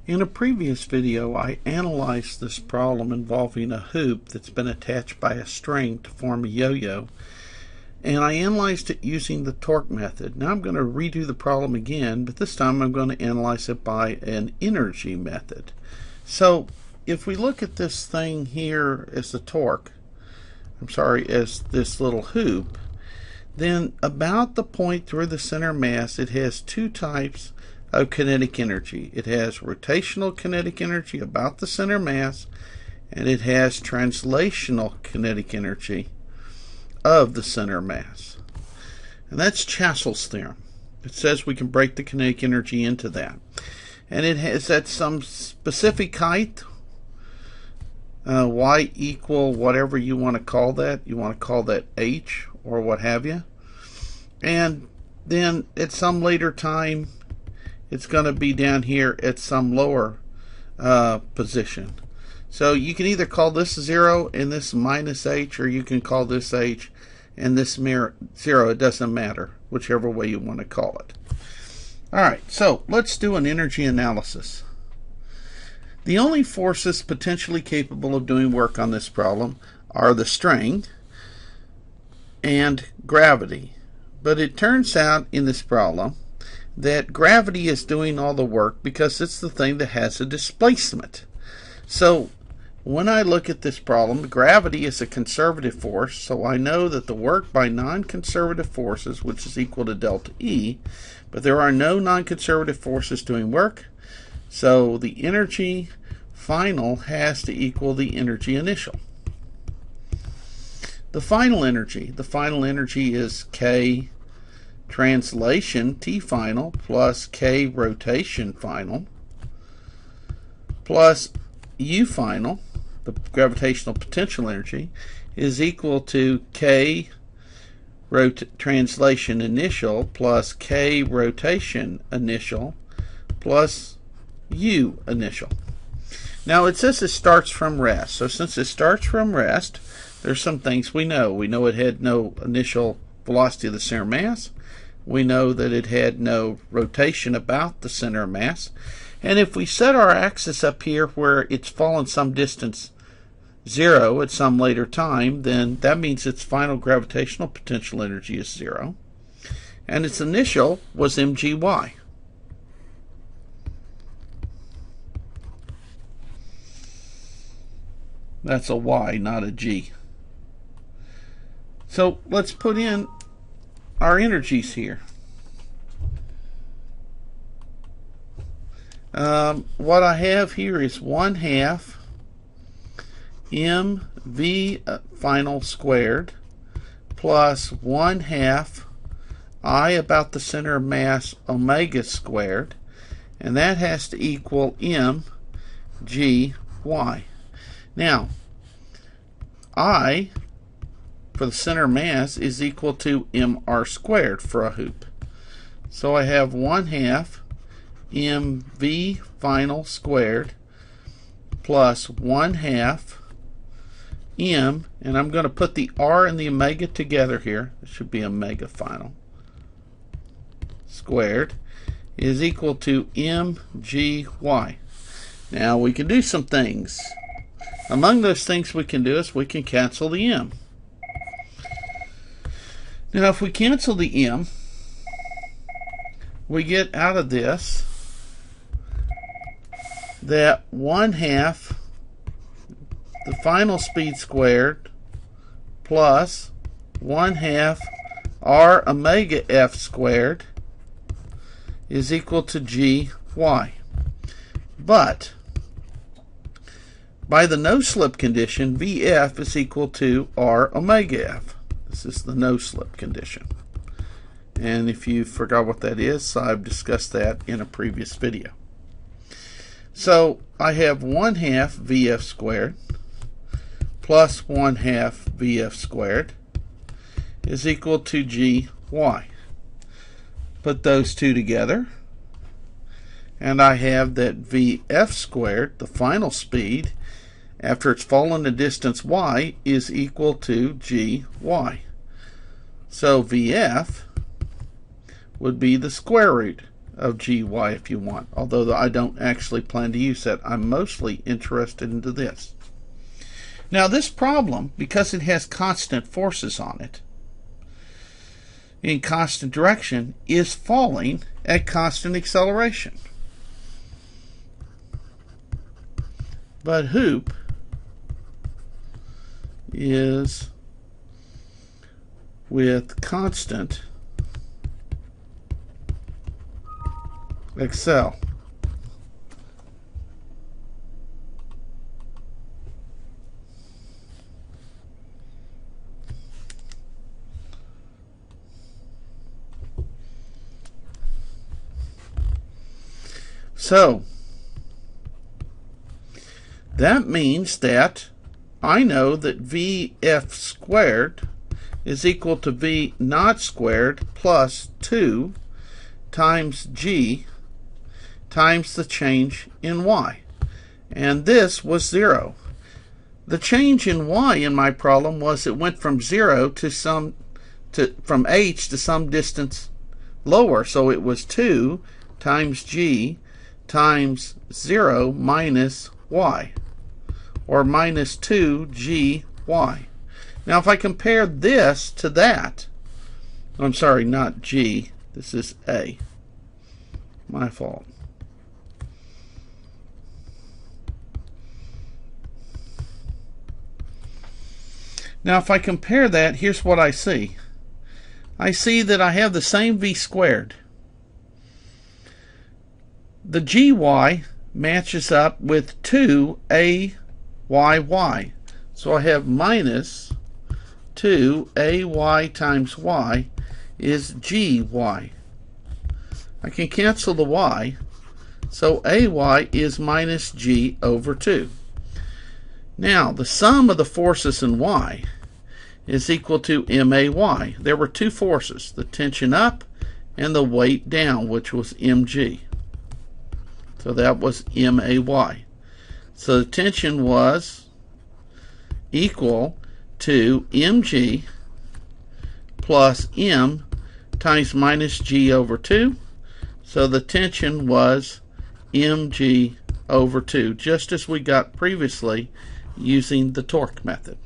In a previous video, I analyzed this problem involving a hoop that's been attached by a string to form a yo-yo, and I analyzed it using the torque method. Now I'm going to redo the problem again, but this time I'm going to analyze it by an energy method. So if we look at this thing here as the torque, as this little hoop, then about the point through the center mass, it has two types of kinetic energy. It has rotational kinetic energy about the center mass, and it has translational kinetic energy of the center mass. And that's Chassell's theorem. It says we can break the kinetic energy into that. And it has at some specific height, y equal whatever you want to call that. You want to call that h or what have you. And then at some later time, it's going to be down here at some lower position. So you can either call this 0 and this minus h, or you can call this h and this 0. It doesn't matter, whichever way you want to call it. Alright, so let's do an energy analysis. The only forces potentially capable of doing work on this problem are the string and gravity. But it turns out in this problem that gravity is doing all the work because it's the thing that has a displacement. So when I look at this problem, gravity is a conservative force, so I know that the work by non-conservative forces, which is equal to delta E, but there are no non-conservative forces doing work, so the energy final has to equal the energy initial. The final energy is K translation T final plus K rotation final plus U final, the gravitational potential energy, is equal to K translation initial plus K rotation initial plus U initial. Now it says it starts from rest. So since it starts from rest, there's some things we know. We know it had no initial velocity of the center mass. We know that it had no rotation about the center of mass. And if we set our axis up here where it's fallen some distance 0 at some later time, then that means its final gravitational potential energy is 0. And its initial was mgy. That's a y, not a g. So let's put in our energies here. What I have here is 1/2 mv final squared plus 1/2 I about the center of mass omega squared, and that has to equal mgy. Now, I for the center mass is equal to mr squared for a hoop. So I have 1/2 mv final squared plus 1/2 m, and I'm going to put the r and the omega together here. It should be omega final squared is equal to mgy. Now we can do some things. Among those things we can do is we can cancel the m. Now if we cancel the m, we get out of this that 1/2 the final speed squared plus 1/2 r omega f squared is equal to gy. But by the no-slip condition, Vf is equal to r omega f. This is the no-slip condition. And if you forgot what that is, I've discussed that in a previous video. So I have 1/2 Vf squared plus 1/2 Vf squared is equal to gy. Put those two together, and I have that Vf squared, the final speed, after it's fallen a distance y, is equal to gy. So Vf would be the square root of gy if you want, although I don't actually plan to use that. I'm mostly interested into this. Now this problem, because it has constant forces on it in constant direction, is falling at constant acceleration. But hoop is with constant accel. So that means that I know that Vf squared is equal to V naught squared plus 2 times G times the change in y. And this was 0. The change in y in my problem was it went from 0 to from h to some distance lower. So it was 2 times G times 0 minus y, or minus 2gy. Now if I compare this to that, I'm sorry, not g, this is a, my fault. Now if I compare that, here's what I see. I see that I have the same v squared. The gy matches up with 2ayy. So I have minus 2ay times y is gy. I can cancel the y, so ay is minus g over 2. Now the sum of the forces in y is equal to may. There were two forces, the tension up and the weight down, which was mg. So that was may. So the tension was equal to mg plus m times minus g over 2. So the tension was mg over 2, just as we got previously using the torque method.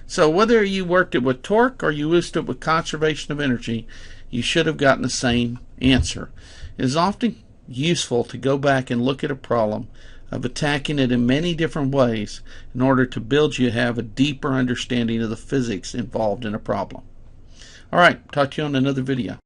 So whether you worked it with torque or you used it with conservation of energy, you should have gotten the same answer. It is often useful to go back and look at a problem of attacking it in many different ways in order to build you have a deeper understanding of the physics involved in a problem. Alright, talk to you on another video.